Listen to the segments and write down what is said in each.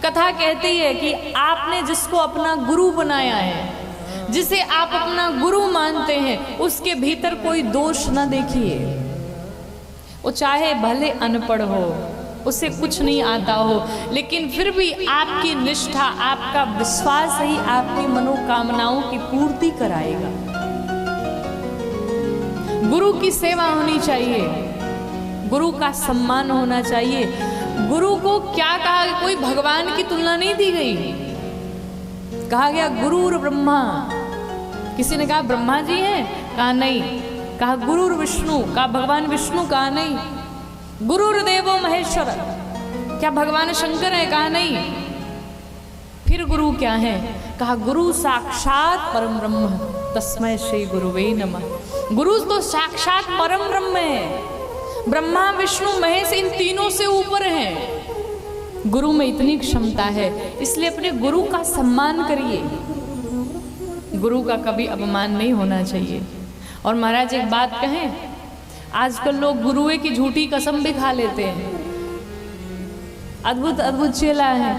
कथा कहती है कि आपने जिसको अपना गुरु बनाया है, जिसे आप अपना गुरु मानते हैं, उसके भीतर कोई दोष न देखिए। वो चाहे भले अनपढ़ हो, उसे कुछ नहीं आता हो, लेकिन फिर भी आपकी निष्ठा, आपका विश्वास ही आपकी मनोकामनाओं की पूर्ति कराएगा। गुरु की सेवा होनी चाहिए, गुरु का सम्मान होना चाहिए। गुरु को क्या कहा, कोई भगवान की तुलना नहीं दी गई। कहा गया गुरुर ब्रह्मा, किसी ने कहा ब्रह्मा जी हैं, कहा नहीं। कहा गुरुर विष्णु, कहा भगवान विष्णु, कहा नहीं। गुरुर देवो महेश्वर, क्या भगवान शंकर है, कहा नहीं। फिर गुरु क्या है, कहा गुरु साक्षात परम ब्रह्म तस्मै श्री गुरुवे नमः। गुरु तो साक्षात परम ब्रह्म है, ब्रह्मा विष्णु महेश इन तीनों से ऊपर है। गुरु में इतनी क्षमता है, इसलिए अपने गुरु का सम्मान करिए, गुरु का कभी अपमान नहीं होना चाहिए। और महाराज एक बात कहें, आजकल लोग गुरुए की झूठी कसम भी खा लेते हैं। अद्भुत अद्भुत चेला है,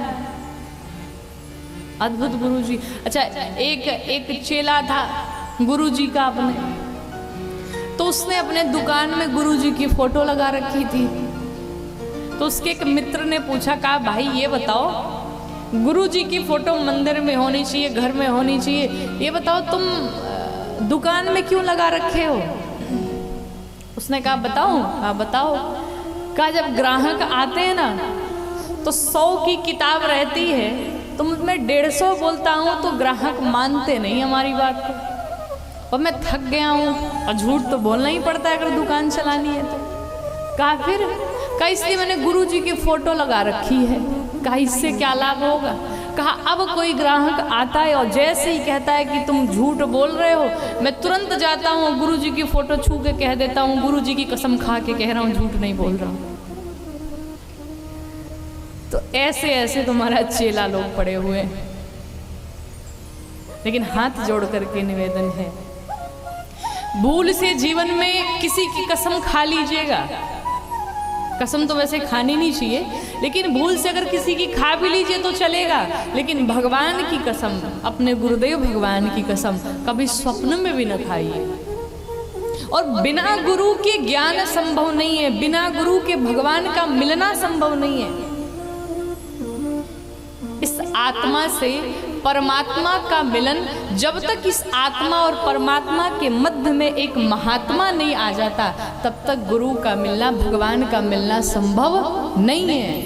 अद्भुत गुरु जी। अच्छा, एक चेला था गुरु जी का अपने, तो उसने अपने दुकान में गुरु जी की फोटो लगा रखी थी। तो उसके एक मित्र ने पूछा, कहा भाई ये बताओ, गुरु जी की फोटो मंदिर में होनी चाहिए, घर में होनी चाहिए, ये बताओ तुम दुकान में क्यों लगा रखे हो? उसने कहा बताओ। कहा बताओ। कहा जब ग्राहक आते हैं ना, तो 100 की किताब रहती है, तो मैं 150 बोलता हूँ तो ग्राहक मानते नहीं हमारी बात को, और मैं थक गया हूँ और झूठ तो बोलना ही पड़ता है अगर दुकान चलानी है तो। कहा फिर? कहा इसलिए मैंने गुरु जी की फोटो लगा रखी है। कहा इससे क्या लाभ होगा? कहा अब कोई ग्राहक आता है और जैसे ही कहता है कि तुम झूठ बोल रहे हो, मैं तुरंत जाता हूँ गुरु जी की फोटो छू के कह देता हूँ, गुरु जी की कसम खा के कह रहा हूँ, झूठ नहीं बोल रहा हूँ। तो ऐसे ऐसे तुम्हारा चेला लोग पड़े हुए हैं। लेकिन हाथ जोड़ करके निवेदन है, भूल से जीवन में किसी की कसम खा लीजिएगा। कसम तो वैसे खानी नहीं चाहिए, लेकिन भूल से अगर किसी की खा भी लीजिए तो चलेगा, लेकिन भगवान की कसम, अपने गुरुदेव भगवान की कसम कभी स्वप्न में भी न खाइए। और बिना गुरु के ज्ञान संभव नहीं है, बिना गुरु के भगवान का मिलना संभव नहीं है। इस आत्मा से परमात्मा का मिलन, जब तक इस आत्मा और परमात्मा के मध्य में एक महात्मा नहीं आ जाता, तब तक गुरु का मिलना, भगवान का मिलना संभव नहीं है।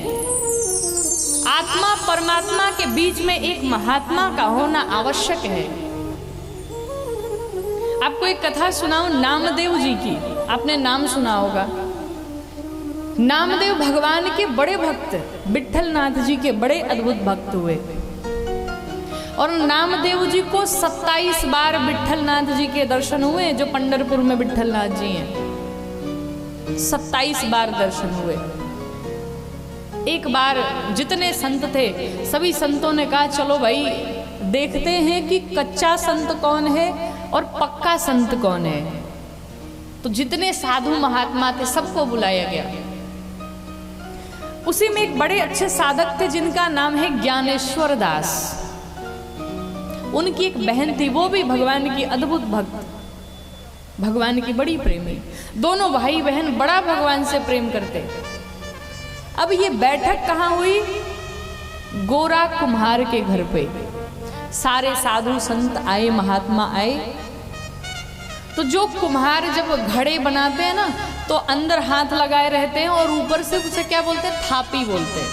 आत्मा परमात्मा के बीच में एक महात्मा का होना आवश्यक है। आपको एक कथा सुनाऊं नामदेव जी की, आपने नाम सुना होगा। नामदेव भगवान के बड़े भक्त, विट्ठलनाथ जी के बड़े अद्भुत भक्त हुए। और नामदेव जी को 27 बार विट्ठलनाथ जी के दर्शन हुए, जो पंढरपुर में विट्ठलनाथ जी हैं। 27 बार दर्शन हुए। एक बार जितने संत थे, सभी संतों ने कहा चलो भाई देखते हैं कि कच्चा संत कौन है और पक्का संत कौन है। तो जितने साधु महात्मा थे सबको बुलाया गया। उसी में एक बड़े अच्छे साधक थे जिनका नाम है ज्ञानेश्वर दास। उनकी एक बहन थी, वो भी भगवान की अद्भुत भक्त, भगवान की बड़ी प्रेमी। दोनों भाई बहन बड़ा भगवान से प्रेम करते। अब ये बैठक कहाँ हुई? गोरा कुम्हार के घर पे। सारे साधु संत आए, महात्मा आए। तो जो कुम्हार जब घड़े बनाते हैं ना, तो अंदर हाथ लगाए रहते हैं और ऊपर से उसे क्या बोलते हैं? थापी बोलते हैं।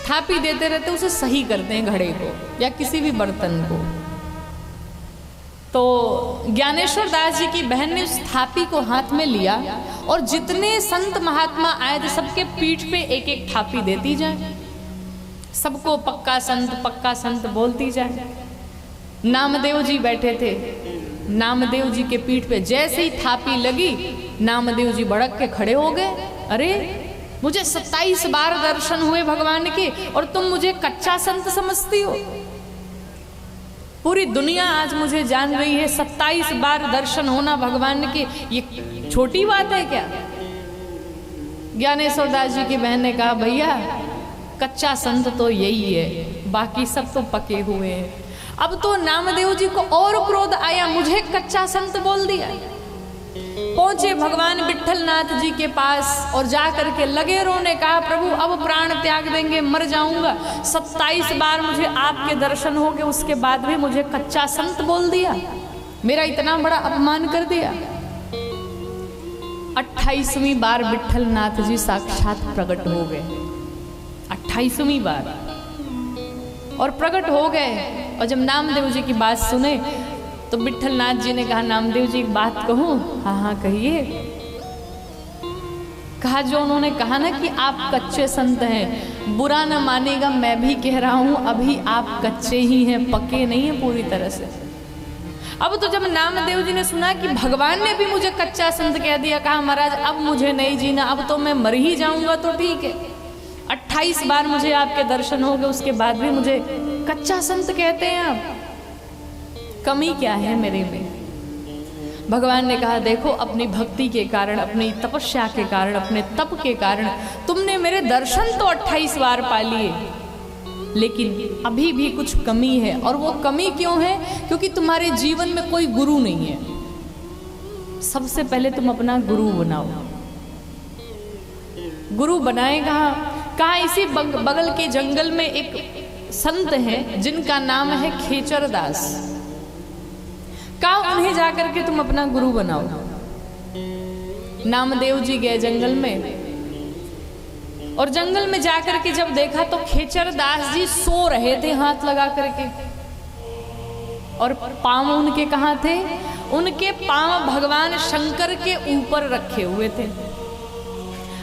थापी देते रहते, उसे सही करते हैं घड़े को या किसी भी बर्तन को। तो ज्ञानेश्वर दास जी की बहन ने उस थापी को हाथ में लिया और जितने संत महात्मा आए थे सबके पीठ पे एक एक थापी देती जाए, सबको पक्का संत बोलती जाए। नामदेव जी बैठे थे, नामदेव जी के पीठ पे जैसे ही थापी लगी, नामदेव जी भड़क के खड़े हो गए। अरे मुझे 27 बार दर्शन हुए भगवान के और तुम मुझे कच्चा संत समझती हो? पूरी दुनिया आज मुझे जान रही है, 27 बार दर्शन होना भगवान के, ये छोटी बात है क्या? ज्ञानेश्वर दास जी की बहन ने कहा भैया कच्चा संत तो यही है, बाकी सब तो पके हुए हैं। अब तो नामदेव जी को और क्रोध आया, मुझे कच्चा संत बोल दिया। पहुंचे भगवान विट्ठलनाथ जी के पास और जा करके लगे रोने, कहा प्रभु अब प्राण त्याग देंगे, मर जाऊंगा। 27 बार मुझे आपके दर्शन हो गए, उसके बाद भी मुझे कच्चा संत बोल दिया, मेरा इतना बड़ा अपमान कर दिया। 28वीं बार विट्ठलनाथ जी साक्षात प्रकट हो गए, 28वीं बार, और प्रकट हो गए। और जब नामदेव जी की बात सुने तो विट्ठलनाथ जी ने कहा, नामदेव जी एक बात कहूं? हाँ हाँ कहिए। कहा जो उन्होंने कहा ना कि आप कच्चे संत हैं, बुरा न मानेगा, मैं भी कह रहा हूं अभी आप कच्चे ही हैं, पक्के नहीं हैं पूरी तरह से। अब तो जब नामदेव जी ने सुना कि भगवान ने भी मुझे कच्चा संत कह दिया, कहा महाराज अब मुझे नहीं जीना, अब तो मैं मर ही जाऊंगा तो ठीक है। 28 बार मुझे आपके दर्शन हो गए, उसके बाद भी मुझे कच्चा संत कहते हैं आप, कमी क्या है मेरे में? भगवान ने कहा देखो अपनी भक्ति के कारण, अपनी तपस्या के कारण, अपने तप के कारण तुमने मेरे दर्शन तो 28 बार पा लिए, लेकिन अभी भी कुछ कमी है। और वो कमी क्यों है? क्योंकि तुम्हारे जीवन में कोई गुरु नहीं है। सबसे पहले तुम अपना गुरु बनाओ। गुरु बनाए कहा इसी बगल के जंगल में एक संत है जिनका नाम है खेचर दास, कहा उन्हें जाकर के तुम अपना गुरु बनाओ। नामदेव जी गए जंगल में, और जंगल में जाकर के जब देखा तो खेचर दास जी सो रहे थे हाथ लगा करके, और पांव उनके कहाँ थे? उनके पांव भगवान शंकर के ऊपर रखे हुए थे।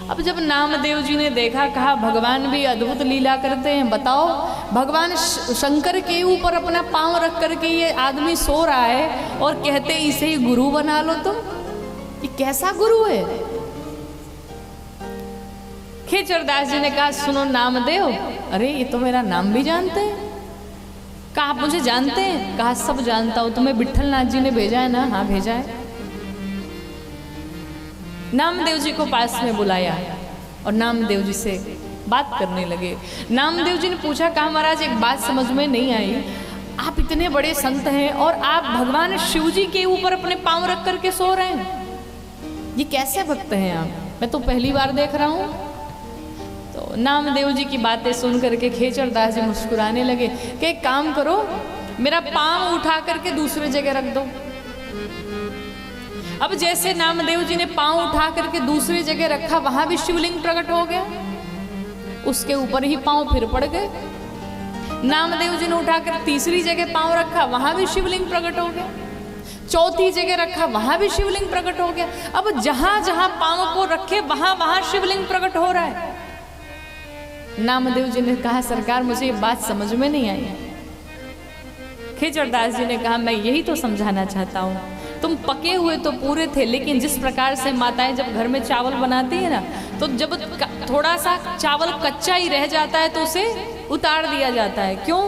अब जब नामदेव जी ने देखा, कहा भगवान भी अद्भुत लीला करते हैं, बताओ भगवान शंकर के ऊपर अपना पांव रख करके ये आदमी सो रहा है और कहते इसे ही गुरु बना लो तुम, ये कैसा गुरु है? खेचरदास जी ने कहा सुनो नामदेव, अरे ये तो मेरा नाम भी जानते हैं। कहा आप मुझे जानते हैं? कहा सब जानता हूं, तुम्हें विट्ठलनाथ जी ने भेजा है ना? हाँ भेजा है। नामदेव जी को पास में बुलाया और नामदेव जी से बात करने लगे। नामदेव जी ने पूछा, कहा महाराज एक बात समझ में नहीं आई, आप इतने बड़े संत हैं और आप भगवान शिव जी के ऊपर अपने पांव रख करके सो रहे हैं, ये कैसे भक्त हैं आप? मैं तो पहली बार देख रहा हूं। तो नामदेव जी की बातें सुन करके खेचरदास जी मुस्कुराने लगे कि एक काम करो, मेरा पांव उठा करके दूसरे जगह रख दो। अब जैसे नामदेव जी ने पांव उठा करके दूसरी जगह रखा, वहां भी शिवलिंग प्रकट हो गया, उसके ऊपर ही पांव फिर पड़ गए। नामदेव जी ने उठाकर तीसरी जगह पांव रखा, वहां भी शिवलिंग प्रकट हो गया। चौथी जगह रखा, वहां भी शिवलिंग प्रकट हो गया। अब जहां जहां पांव को रखे वहां वहां शिवलिंग प्रकट हो रहा है। नामदेव जी ने कहा सरकार मुझे ये बात समझ में नहीं आई। खेचरदास जी ने कहा मैं यही तो समझाना चाहता हूँ, तुम पके हुए तो पूरे थे, लेकिन जिस प्रकार से माताएं जब घर में चावल बनाती है ना, तो जब थोड़ा सा चावल कच्चा ही रह जाता है तो उसे उतार दिया जाता है। क्यों?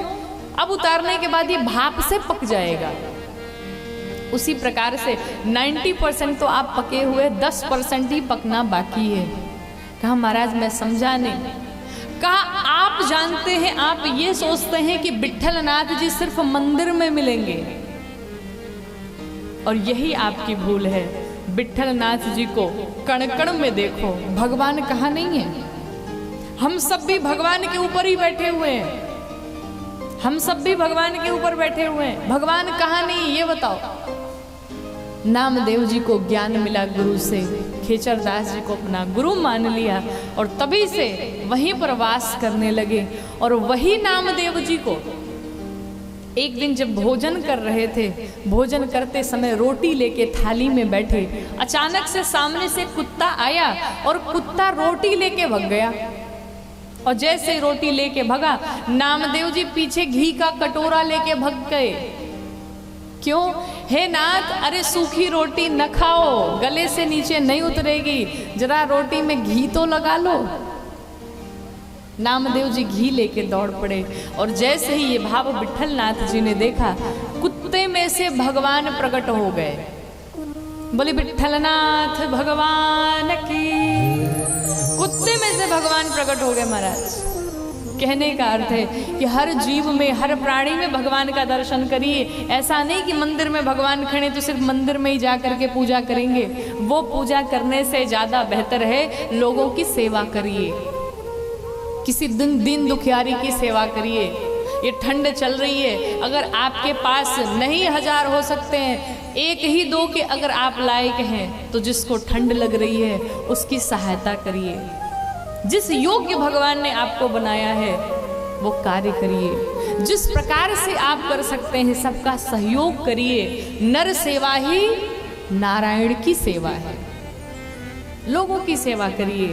अब उतारने के बाद ये भाप से पक जाएगा। उसी प्रकार से 90% तो आप पके हुए, 10% ही पकना बाकी है। कहा महाराज मैं समझा नहीं। कहा आप जानते हैं, आप ये सोचते हैं कि विट्ठलनाथ जी सिर्फ मंदिर में मिलेंगे, और यही आपकी भूल है। विट्ठलनाथ जी को कण कण में देखो, भगवान कहाँ नहीं है। हम सब भी भगवान के ऊपर ही बैठे हुए हैं, हम सब भी भगवान के ऊपर बैठे हुए हैं। भगवान कहाँ नहीं ये बताओ। नामदेव जी को ज्ञान मिला गुरु से, खेचरदास जी को अपना गुरु मान लिया और तभी से वहीं पर वास करने लगे। और वही नामदेव जी को एक दिन जब भोजन कर रहे थे, भोजन करते समय रोटी लेके थाली में बैठे, अचानक से सामने से कुत्ता आया और कुत्ता रोटी लेके भग गया। और जैसे रोटी लेके भगा, नामदेव जी पीछे घी का कटोरा लेके भग गए। क्यों? हे नाथ, अरे सूखी रोटी न खाओ, गले से नीचे नहीं उतरेगी, जरा रोटी में घी तो लगा लो। नामदेव जी घी लेके दौड़ पड़े, और जैसे ही ये भाव विट्ठलनाथ जी ने देखा, कुत्ते में से भगवान प्रकट हो गए। बोले विट्ठलनाथ भगवान की। कुत्ते में से भगवान प्रकट हो गए महाराज। कहने का अर्थ है कि हर जीव में, हर प्राणी में भगवान का दर्शन करिए। ऐसा नहीं कि मंदिर में भगवान खड़े तो सिर्फ मंदिर में ही जा करके पूजा करेंगे। वो पूजा करने से ज़्यादा बेहतर है लोगों की सेवा करिए, किसी दीन दुखियारी की सेवा करिए। ये ठंड चल रही है, अगर आपके पास नहीं 1000 हो सकते हैं, एक ही 2 के अगर आप लायक हैं तो जिसको ठंड लग रही है उसकी सहायता करिए। जिस योग्य भगवान ने आपको बनाया है वो कार्य करिए। जिस प्रकार से आप कर सकते हैं सबका सहयोग करिए। नर सेवा ही नारायण की सेवा है। लोगों की सेवा करिए,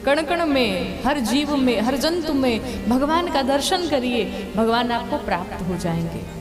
कण कण में, हर जीव में, हर जंतु में भगवान का दर्शन करिए, भगवान आपको प्राप्त हो जाएंगे।